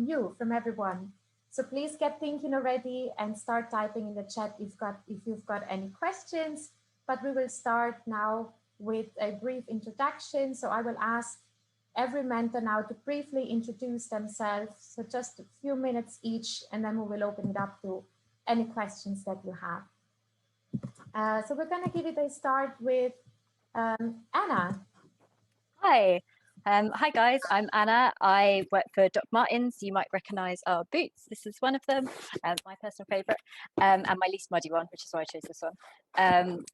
you, from everyone. So please get thinking already and start typing in the chat if you've got any questions. But we will start now with a brief introduction. So I will ask every mentor now to briefly introduce themselves. So just a few minutes each, and then we will open it up to any questions that you have. So we're going to give it a start with Anna. Hi. Hi guys, I'm Anna. I work for Doc Martens. You might recognise our boots. This is one of them, my personal favourite, and my least muddy one, which is why I chose this one.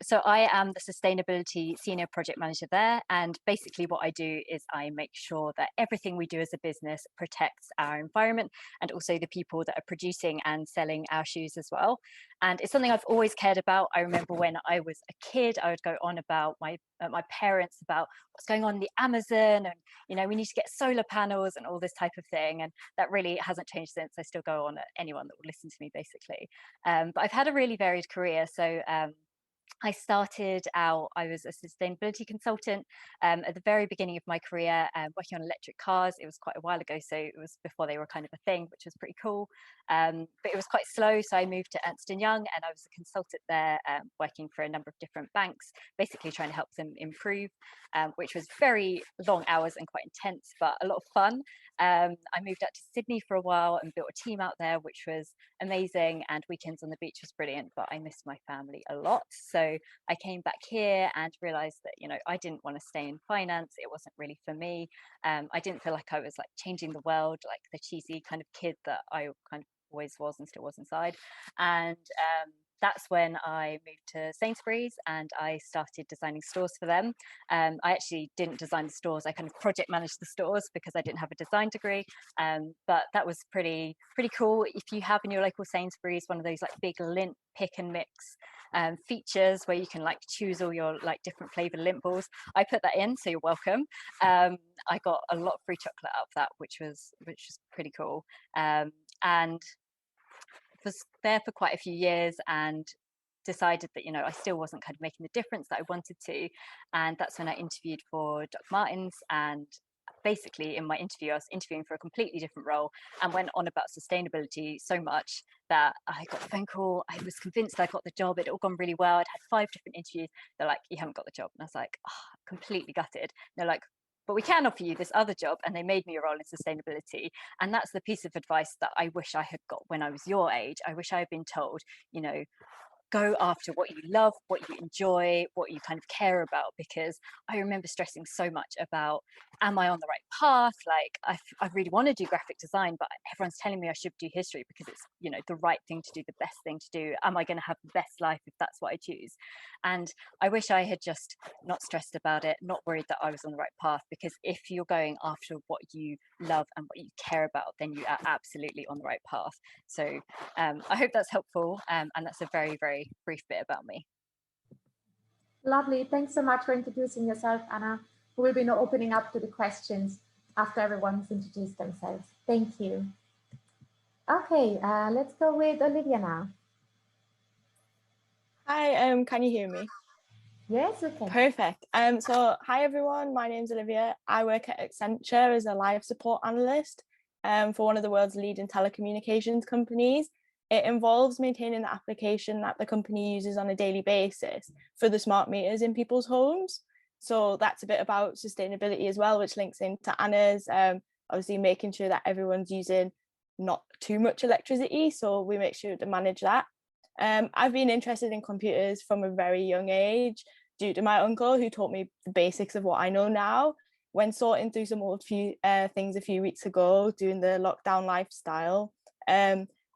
So I am the Sustainability Senior Project Manager there, and basically what I do is I make sure that everything we do as a business protects our environment and also the people that are producing and selling our shoes as well. And it's something I've always cared about. I remember when I was a kid, I would go on about my parents about what's going on in the Amazon, and we need to get solar panels and all this type of thing. And that really hasn't changed since. I still go on at anyone that will listen to me, basically. But I've had a really varied career. So I started out, I was a sustainability consultant at the very beginning of my career, working on electric cars. It was quite a while ago, so it was before they were kind of a thing, which was pretty cool. But it was quite slow, so I moved to Ernst & Young, and I was a consultant there, working for a number of different banks, basically trying to help them improve, which was very long hours and quite intense, but a lot of fun. I moved out to Sydney for a while and built a team out there, which was amazing, and weekends on the beach was brilliant, but I missed my family a lot. So I came back here and realized that, I didn't want to stay in finance. It wasn't really for me. I didn't feel like I was like changing the world, like the cheesy kind of kid that I kind of always was and still was inside. And that's when I moved to Sainsbury's and I started designing stores for them. I actually didn't design the stores. I kind of project managed the stores because I didn't have a design degree. But that was pretty cool. If you have in your local Sainsbury's one of those like big lint pick and mix features where you can like choose all your like different flavored lint balls, I put that in, so you're welcome. I got a lot of free chocolate out of that, which was pretty cool. And was there for quite a few years and decided that I still wasn't kind of making the difference that I wanted to, and that's when I interviewed for Doc Martens. And basically in my interview I was interviewing for a completely different role and went on about sustainability so much that I got a phone call. I was convinced I got the job. It all gone really well. I'd had 5 different interviews. They're like, you haven't got the job. And I was like, oh, completely gutted. They're like, but we can offer you this other job. And they made me a role in sustainability. And that's the piece of advice that I wish I had got when I was your age. I wish I had been told, go after what you love, what you enjoy, what you kind of care about, because I remember stressing so much about, am I on the right path? Like I really want to do graphic design, but everyone's telling me I should do history because it's the right thing to do, the best thing to do. Am I going to have the best life if that's what I choose? And I wish I had just not stressed about it, not worried that I was on the right path, because if you're going after what you love and what you care about, then you are absolutely on the right path. So I hope that's helpful, and that's a very, very brief bit about me. Lovely. Thanks so much for introducing yourself, Anna. We'll be now opening up to the questions after everyone's introduced themselves. Thank you. Okay, let's go with Olivia now. Hi, can you hear me? Yes, we can. Perfect. So hi everyone, my name's Olivia. I work at Accenture as a live support analyst for one of the world's leading telecommunications companies. It involves maintaining the application that the company uses on a daily basis for the smart meters in people's homes. So that's a bit about sustainability as well, which links into Anna's, obviously making sure that everyone's using not too much electricity. So we make sure to manage that. I've been interested in computers from a very young age due to my uncle, who taught me the basics of what I know now. When sorting through some old things a few weeks ago, doing the lockdown lifestyle,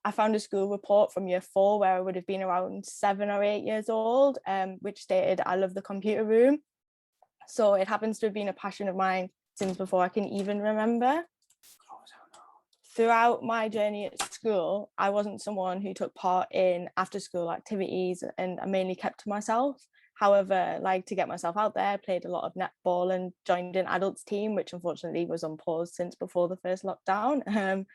I found a school report from year 4 where I would have been around 7 or 8 years old, which stated I love the computer room. So it happens to have been a passion of mine since before I can even remember. Throughout my journey at school, I wasn't someone who took part in after school activities, and I mainly kept to myself. However, like to get myself out there, played a lot of netball and joined an adults team, which unfortunately was on pause since before the first lockdown.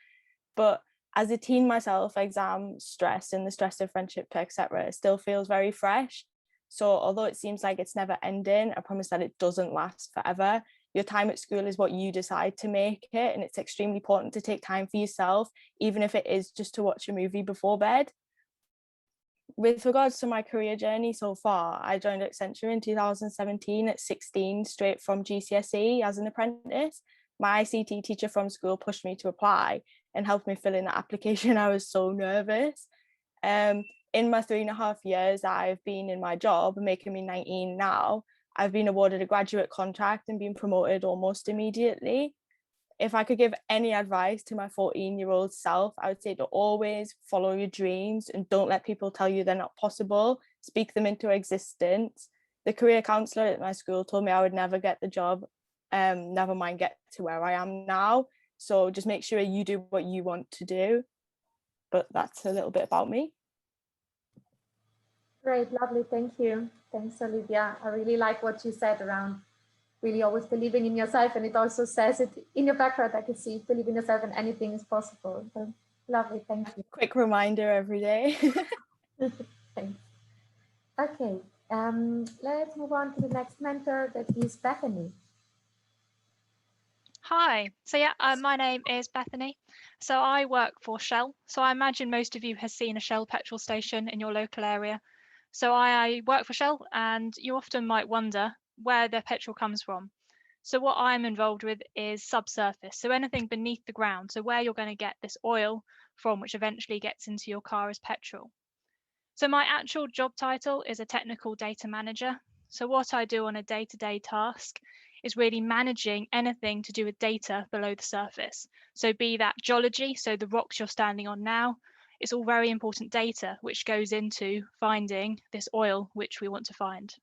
But as a teen myself, exam stress and the stress of friendship, etc., still feels very fresh. So although it seems like it's never ending, I promise that it doesn't last forever. your time at school is what you decide to make it, and it's extremely important to take time for yourself, even if it is just to watch a movie before bed. With regards to my career journey so far, I joined Accenture in 2017 at 16, straight from GCSE as an apprentice. My ICT teacher from school pushed me to apply and helped me fill in the application. I was so nervous. In my 3.5 years that I've been in my job, making me 19 now, I've been awarded a graduate contract and been promoted almost immediately. If I could give any advice to my 14-year-old self, I would say to always follow your dreams and don't let people tell you they're not possible. Speak them into existence. The career counsellor at my school told me I would never get the job, never mind get to where I am now. So just make sure you do what you want to do. But that's a little bit about me. Great, lovely, thank you. Thanks, Olivia. I really like what you said around really always believing in yourself, and it also says it in your background. I can see believe in yourself and anything is possible. So, lovely, thank you. Quick reminder every day. Thanks. Okay, let's move on to the next mentor, that is Bethany. Hi, so yeah, my name is Bethany. So I work for Shell. So I imagine most of you have seen a Shell petrol station in your local area. So I work for Shell, and you often might wonder where their petrol comes from. So what I'm involved with is subsurface, so anything beneath the ground, so where you're going to get this oil from, which eventually gets into your car as petrol. So my actual job title is a technical data manager. So what I do on a day-to-day task is really managing anything to do with data below the surface. So be that geology, so the rocks you're standing on now, it's all very important data which goes into finding this oil which we want to find.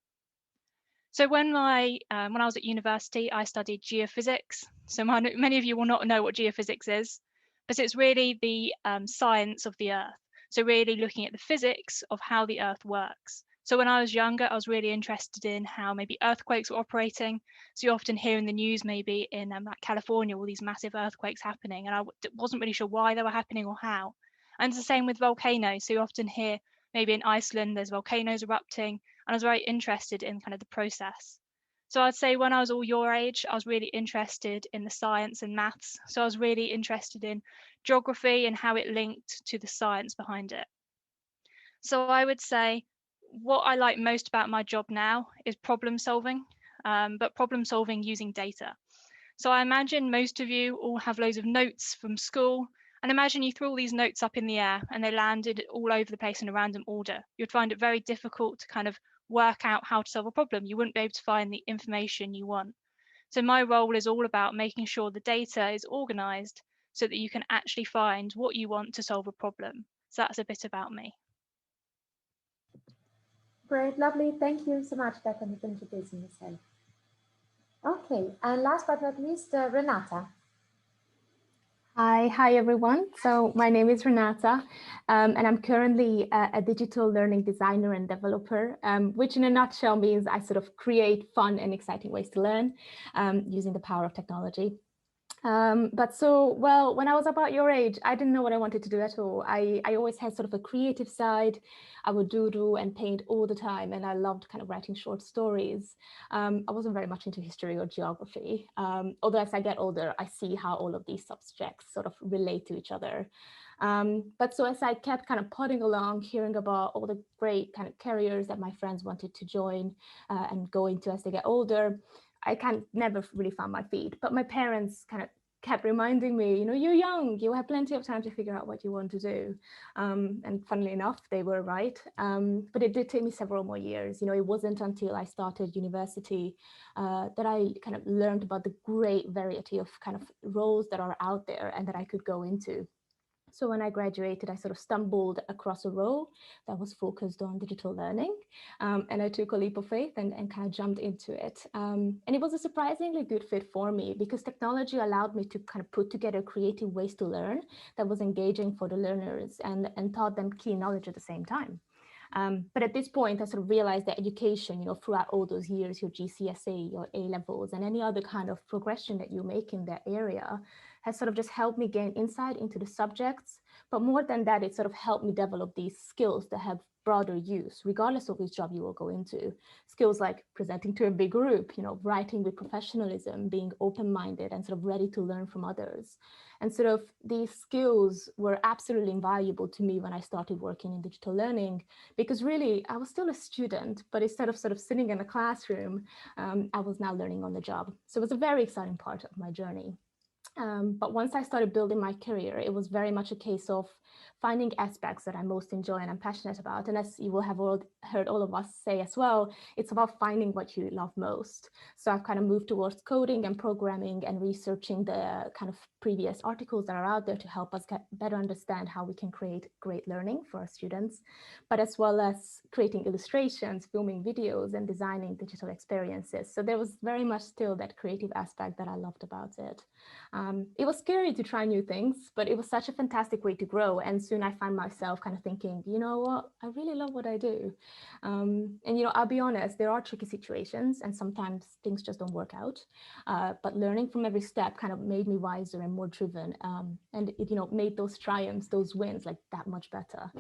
So when I was at university, I studied geophysics. So many of you will not know what geophysics is, but it's really the science of the Earth. So really looking at the physics of how the Earth works. So when I was younger, I was really interested in how maybe earthquakes were operating. So you often hear in the news, maybe in like California, all these massive earthquakes happening, and I wasn't really sure why they were happening or how. And it's the same with volcanoes. So you often hear maybe in Iceland, there's volcanoes erupting, and I was very interested in kind of the process. So I'd say when I was all your age, I was really interested in the science and maths. So I was really interested in geography and how it linked to the science behind it. So I would say what I like most about my job now is problem solving, but problem solving using data. So I imagine most of you all have loads of notes from school, and imagine you threw all these notes up in the air and they landed all over the place in a random order. You'd find it very difficult to kind of work out how to solve a problem. You wouldn't be able to find the information you want. So my role is all about making sure the data is organized so that you can actually find what you want to solve a problem. So that's a bit about me. Great, lovely. Thank you so much, Bethany, for introducing yourself. Okay, and last but not least, Renata. Hi everyone. So my name is Renata, and I'm currently a digital learning designer and developer, which in a nutshell means I sort of create fun and exciting ways to learn using the power of technology. Well, when I was about your age, I didn't know what I wanted to do at all. I always had sort of a creative side. I would doodle and paint all the time, and I loved kind of writing short stories. I wasn't very much into history or geography, although as I get older, I see how all of these subjects sort of relate to each other. But so as I kept kind of plodding along, hearing about all the great kind of careers that my friends wanted to join and go into as they get older, I never really found my feet. But my parents kind of kept reminding me, you know, you're young, you have plenty of time to figure out what you want to do. And funnily enough, they were right. But it did take me several more years. You know, it wasn't until I started university that I kind of learned about the great variety of kind of roles that are out there and that I could go into. So when I graduated, I sort of stumbled across a role that was focused on digital learning. And I took a leap of faith and kind of jumped into it. And it was a surprisingly good fit for me because technology allowed me to kind of put together creative ways to learn that was engaging for the learners and taught them key knowledge at the same time. But at this point, I sort of realized that education, you know, throughout all those years, your GCSE, your A levels, and any other kind of progression that you make in that area has sort of just helped me gain insight into the subjects. But more than that, it sort of helped me develop these skills that have broader use, regardless of which job you will go into. Skills like presenting to a big group, writing with professionalism, being open-minded and sort of ready to learn from others. And sort of these skills were absolutely invaluable to me when I started working in digital learning, because really I was still a student, but instead of sort of sitting in a classroom, I was now learning on the job. So it was a very exciting part of my journey. But once I started building my career, it was very much a case of finding aspects that I most enjoy and I'm passionate about. And as you will have heard all of us say as well, it's about finding what you love most. So I've kind of moved towards coding and programming and researching the kind of previous articles that are out there to help us better understand how we can create great learning for our students, but as well as creating illustrations, filming videos, and designing digital experiences. So there was very much still that creative aspect that I loved about it. It was scary to try new things, but it was such a fantastic way to grow. And soon I found myself kind of thinking, you know what, I really love what I do. I'll be honest, there are tricky situations and sometimes things just don't work out. But learning from every step kind of made me wiser and more driven. And it, made those triumphs, those wins like that much better.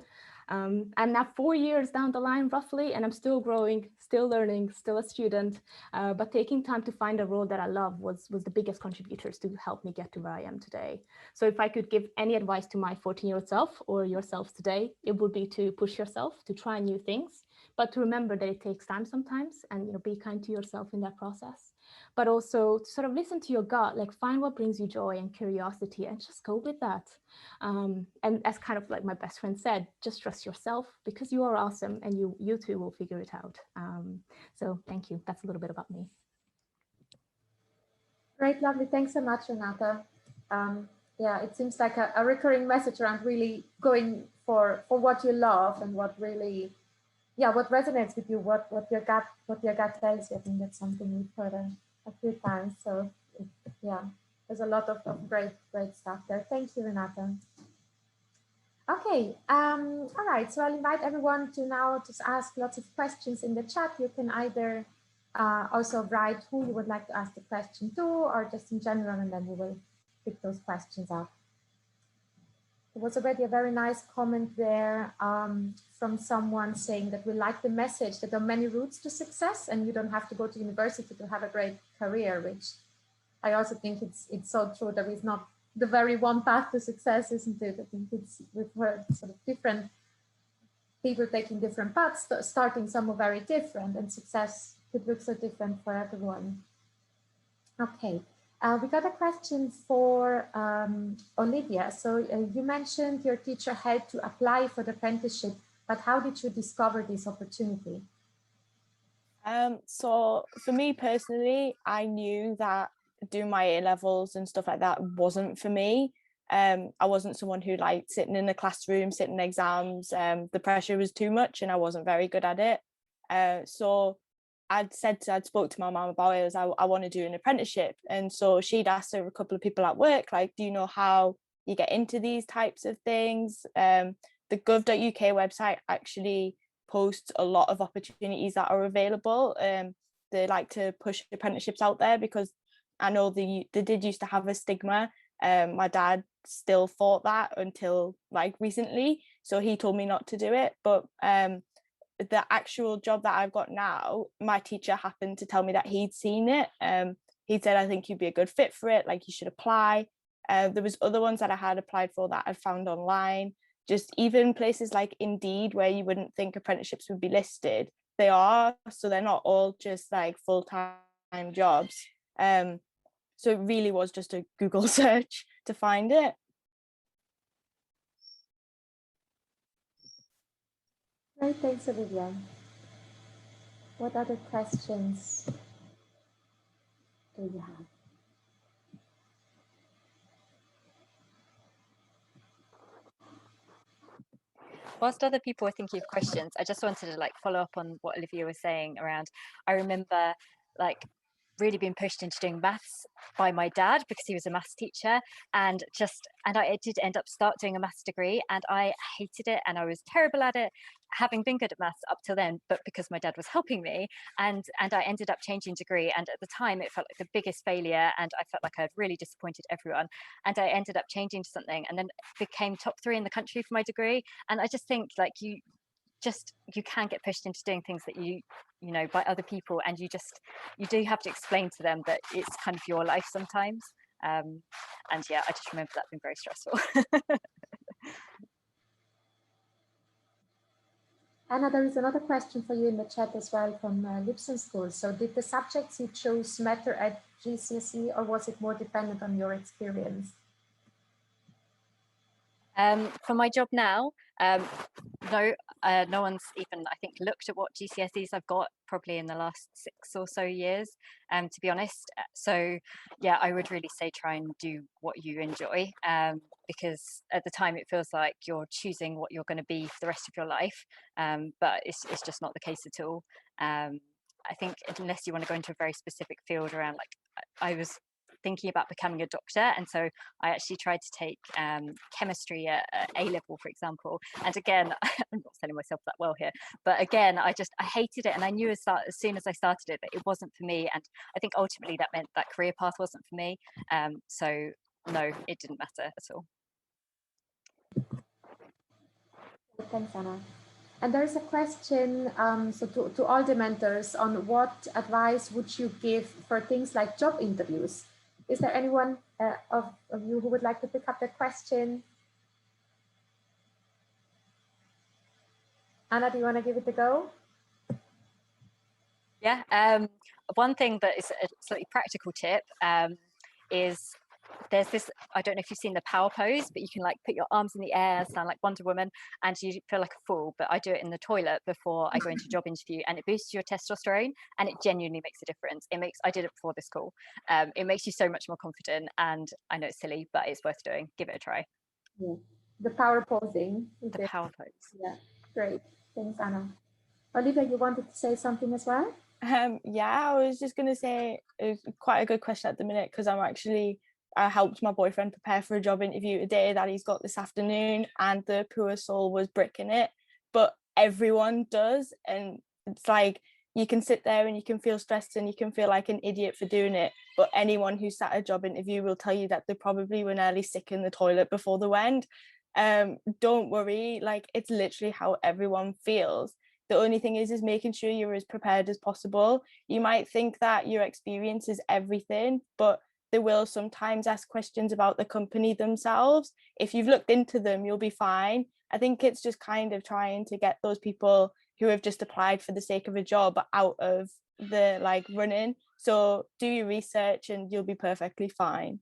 I'm now 4 years down the line roughly, and I'm still growing, still learning, still a student, but taking time to find a role that I love was the biggest contributors to help me get to where I am today. So if I could give any advice to my 14-year-old self or yourselves today, it would be to push yourself, to try new things, but to remember that it takes time sometimes, and be kind to yourself in that process. But also to sort of listen to your gut, like find what brings you joy and curiosity and just go with that. And as kind of like my best friend said, just trust yourself because you are awesome and you too will figure it out. So thank you. That's a little bit about me. Great, lovely. Thanks so much, Renata. Yeah, it seems like a recurring message around really going for what you love and what really, what resonates with you, what your gut tells you. I think that's something we've heard a few times. So yeah, there's a lot of great stuff there. Thank you, Renata. Okay, all right, so I'll invite everyone to now just ask lots of questions in the chat. You can either also write who you would like to ask the question to, or just in general, and then we will pick those questions up. There was already a very nice comment there from someone saying that we like the message that there are many routes to success and you don't have to go to university to have a great career, which I also think it's so true. There is not the very one path to success, isn't it? I think we've heard sort of different people taking different paths, starting some are very different, and success could look so different for everyone. Okay, we got a question for Olivia. So you mentioned your teacher helped to apply for the apprenticeship, but how did you discover this opportunity? So for me personally, I knew that doing my A-levels and stuff like that wasn't for me. I wasn't someone who liked sitting in the classroom, sitting exams. The pressure was too much and I wasn't very good at it. So I'd spoke to my mum about it, I want to do an apprenticeship. And so she'd asked a couple of people at work, like, do you know how you get into these types of things? The gov.uk website actually posts a lot of opportunities that are available. They like to push apprenticeships out there because I know they did used to have a stigma. My dad still thought that until like recently, so he told me not to do it. But the actual job that I've got now, my teacher happened to tell me that he'd seen it. He said, I think you'd be a good fit for it, like you should apply. There was other ones that I had applied for that I found online. Just even places like Indeed, where you wouldn't think apprenticeships would be listed, they are. So they're not all just like full-time jobs. So it really was just a Google search to find it. Great, thanks, Olivia. What other questions do you have? Whilst other people were thinking of questions, I just wanted to like follow up on what Olivia was saying around, I remember like really being pushed into doing maths by my dad because he was a maths teacher, and I did end up doing a maths degree, and I hated it and I was terrible at it, having been good at maths up till then, but because my dad was helping me, and I ended up changing degree, and at the time it felt like the biggest failure and I felt like I had really disappointed everyone, and I ended up changing to something and then became top 3 in the country for my degree. And I just think like you can get pushed into doing things that you know, by other people, and you do have to explain to them that it's kind of your life sometimes. And yeah, I just remember that being very stressful. Anna, there is another question for you in the chat as well from Lipson School. So did the subjects you chose matter at GCSE, or was it more dependent on your experience? For my job now, no, no one's even, I think, looked at what GCSEs I've got probably in the last 6 or so years, to be honest. So yeah, I would really say try and do what you enjoy, because at the time it feels like you're choosing what you're going to be for the rest of your life, but it's just not the case at all. I think unless you want to go into a very specific field around, like I was thinking about becoming a doctor, and so I actually tried to take chemistry at A level, for example, and again I'm not selling myself that well here, but again I hated it, and I knew as soon as I started it that it wasn't for me, and I think ultimately that meant that career path wasn't for me, so no, it didn't matter at all. Thanks, Anna. And there's a question, so to all the mentors, on what advice would you give for things like job interviews? Is there anyone of you who would like to pick up the question? Anna, do you want to give it a go? Yeah, one thing that is a slightly practical tip is there's this, I don't know if you've seen the power pose, but you can like put your arms in the air, sound like Wonder Woman, and you feel like a fool. But I do it in the toilet before I go into a job interview, and it boosts your testosterone, and it genuinely makes a difference. I did it before this call. It makes you so much more confident, and I know it's silly, but it's worth doing. Give it a try. Yeah. The power posing. The power pose. Yeah, great. Thanks, Anna. Olivia, you wanted to say something as well? Yeah, I was just going to say it's quite a good question at the minute, because I helped my boyfriend prepare for a job interview today that he's got this afternoon, and the poor soul was bricking it, but everyone does, and it's like you can sit there and you can feel stressed and you can feel like an idiot for doing it, but anyone who sat a job interview will tell you that they probably were nearly sick in the toilet before they went. Don't worry, like it's literally how everyone feels. The only thing is making sure you're as prepared as possible. You might think that your experience is everything, but they will sometimes ask questions about the company themselves. If you've looked into them, you'll be fine. I think it's just kind of trying to get those people who have just applied for the sake of a job out of the like running. So do your research and you'll be perfectly fine.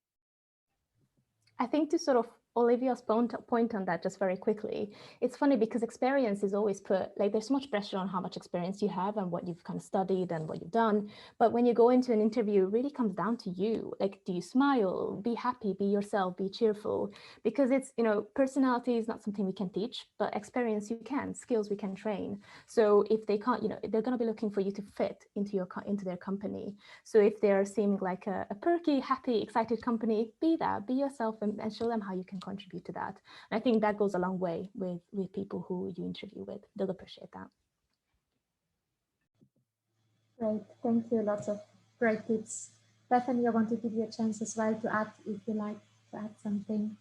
I think to sort of Olivia's point on that just very quickly, it's funny because experience is always put, like there's so much pressure on how much experience you have and what you've kind of studied and what you've done. But when you go into an interview, it really comes down to you. Like, do you smile, be happy, be yourself, be cheerful? Because it's, you know, personality is not something we can teach, but experience you can, skills we can train. So if they can't, you know, they're going to be looking for you to fit into their company. So if they're seeming like a perky, happy, excited company, be that, be yourself, and show them how you can contribute to that. And I think that goes a long way with people who you interview with. They'll appreciate that. Great, thank you. Lots of great tips. Bethany, I want to give you a chance as well to add, if you like to add something.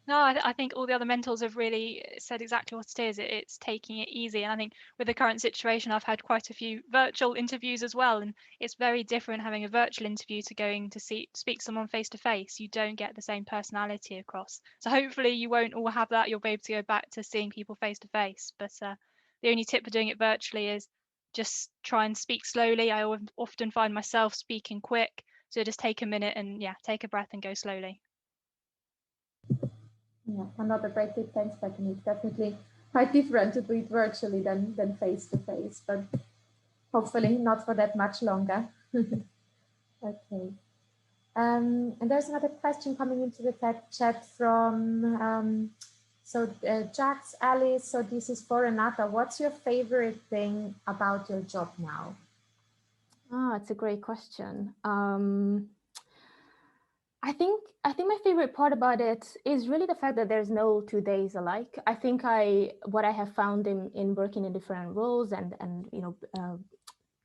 No, I think all the other mentors have really said exactly what it is. It's taking it easy. And I think with the current situation, I've had quite a few virtual interviews as well. And it's very different having a virtual interview to going to speak to someone face to face. You don't get the same personality across. So hopefully you won't all have that. You'll be able to go back to seeing people face to face. But the only tip for doing it virtually is just try and speak slowly. I often find myself speaking quick. So just take a minute and take a breath and go slowly. Yeah, another great tip. Thanks, Bethany. It's definitely quite different to do it virtually than face to face, but hopefully not for that much longer. Okay. And there's another question coming into the chat from Jax Alice. So this is for Renata. What's your favorite thing about your job now? It's a great question. I think my favorite part about it is really the fact that there's no 2 days alike. I think what I have found in working in different roles and you know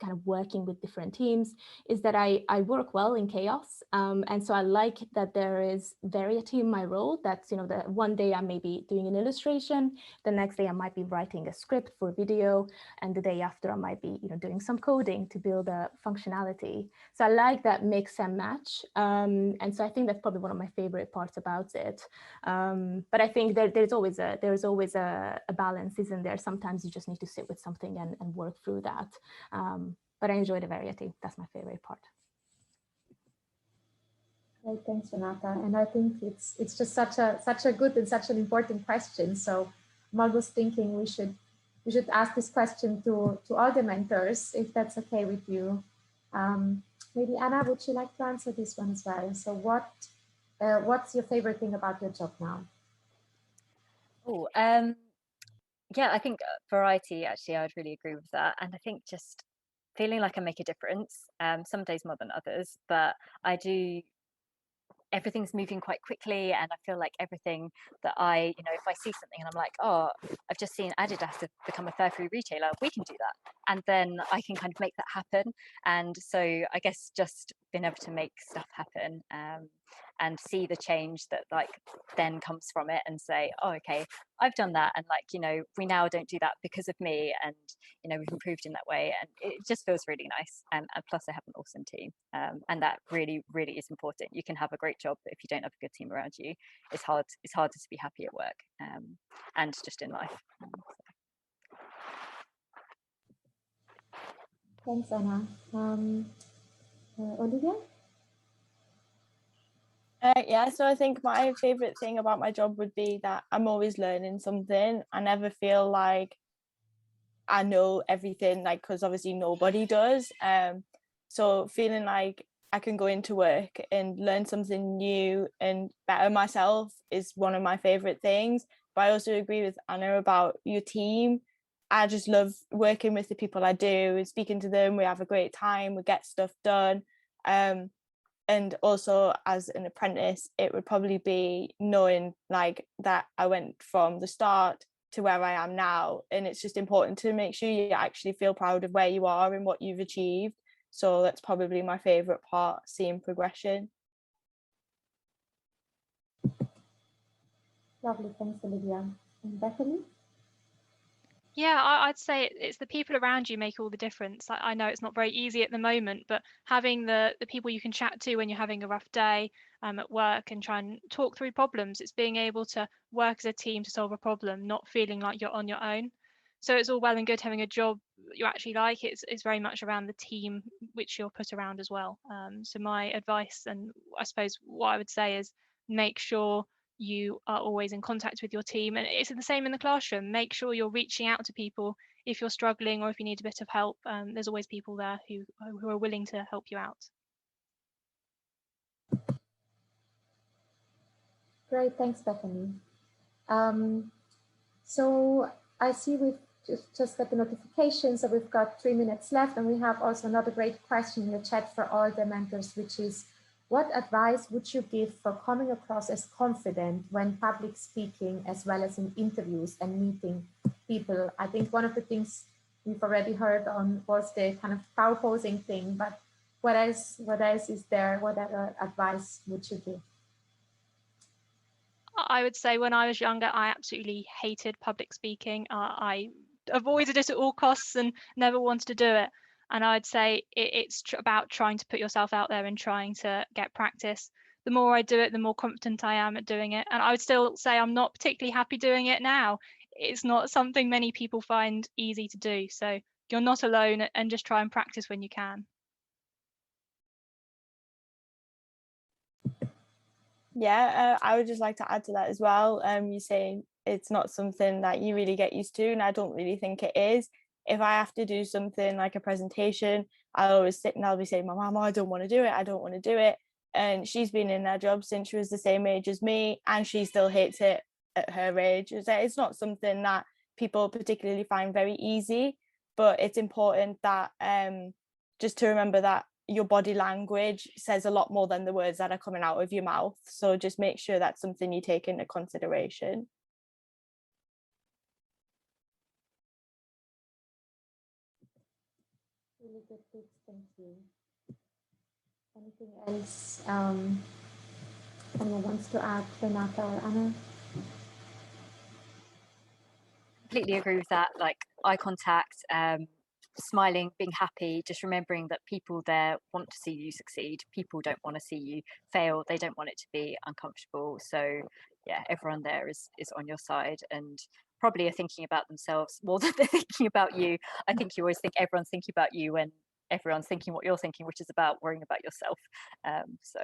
kind of working with different teams is that I work well in chaos. And so I like that there is variety in my role. That's, the one day I may be doing an illustration, the next day I might be writing a script for video, and the day after I might be, doing some coding to build a functionality. So I like that mix and match. And so I think that's probably one of my favorite parts about it. But I think there's always a balance, isn't there? Sometimes you just need to sit with something and work through that. But I enjoy the variety. That's my favorite part. Great, thanks, Renata. And I think it's just such a good and such an important question. So I'm always thinking we should ask this question to all the mentors, if that's okay with you. Maybe Anna, would you like to answer this one as well? So what's your favorite thing about your job now? Oh, yeah, I think variety, actually, I would really agree with that. And I think just feeling like I make a difference, some days more than others, but I do, everything's moving quite quickly, and I feel like everything that if I see something and I'm like, oh, I've just seen Adidas have become a fair free retailer, we can do that, and then I can kind of make that happen. And so I guess just being able to make stuff happen, and see the change that then comes from it, and say, oh, okay, I've done that, and we now don't do that because of me, and we've improved in that way, and it just feels really nice. And plus I have an awesome team, and that really, really is important. You can have a great job, but if you don't have a good team around you, it's harder to be happy at work, and just in life. Thanks, Anna. Olivia? Yeah, so I think my favorite thing about my job would be that I'm always learning something. I never feel like I know everything, because obviously nobody does. So feeling like I can go into work and learn something new and better myself is one of my favorite things. But I also agree with Anna about your team. I just love working with the people I do, speaking to them. We have a great time, we get stuff done. And also as an apprentice, it would probably be knowing that I went from the start to where I am now, and it's just important to make sure you actually feel proud of where you are and what you've achieved. So that's probably my favorite part, seeing progression. Lovely, thanks, Olivia. And Bethany? Yeah, I'd say it's the people around you make all the difference. I know it's not very easy at the moment, but having the people you can chat to when you're having a rough day at work and try and talk through problems, it's being able to work as a team to solve a problem, not feeling like you're on your own. So it's all well and good having a job you actually like. It's very much around the team which you're put around as well. So my advice, and I suppose what I would say, is make sure you are always in contact with your team, and it's the same in the classroom. Make sure you're reaching out to people if you're struggling or if you need a bit of help. There's always people there who are willing to help you out. Great, thanks, Bethany. So I see we've just got the notification, so we've got 3 minutes left, and we have also another great question in the chat for all the mentors, which is, what advice would you give for coming across as confident when public speaking, as well as in interviews and meeting people? I think one of the things we've already heard on was the kind of power posing thing, but what else is there? What other advice would you give? I would say when I was younger, I absolutely hated public speaking. I avoided it at all costs and never wanted to do it. And I'd say it's about trying to put yourself out there and trying to get practice. The more I do it, the more confident I am at doing it. And I would still say I'm not particularly happy doing it now. It's not something many people find easy to do. So you're not alone, and just try and practice when you can. Yeah, I would just like to add to that as well. You saying it's not something that you really get used to, and I don't really think it is. If I have to do something like a presentation, I'll always sit and I'll be saying, my mum, I don't want to do it, I don't want to do it. And she's been in her job since she was the same age as me, and she still hates it at her age. It's not something that people particularly find very easy, but it's important that just to remember that your body language says a lot more than the words that are coming out of your mouth. So just make sure that's something you take into consideration. Really good tips, thank you. Anything else anyone wants to add, Renata or Anna? Completely agree with that. Like eye contact, smiling, being happy, just remembering that people there want to see you succeed. People don't want to see you fail. They don't want it to be uncomfortable. So yeah, everyone there is on your side and probably are thinking about themselves more than they're thinking about you. I think you always think everyone's thinking about you when everyone's thinking what you're thinking, which is about worrying about yourself. So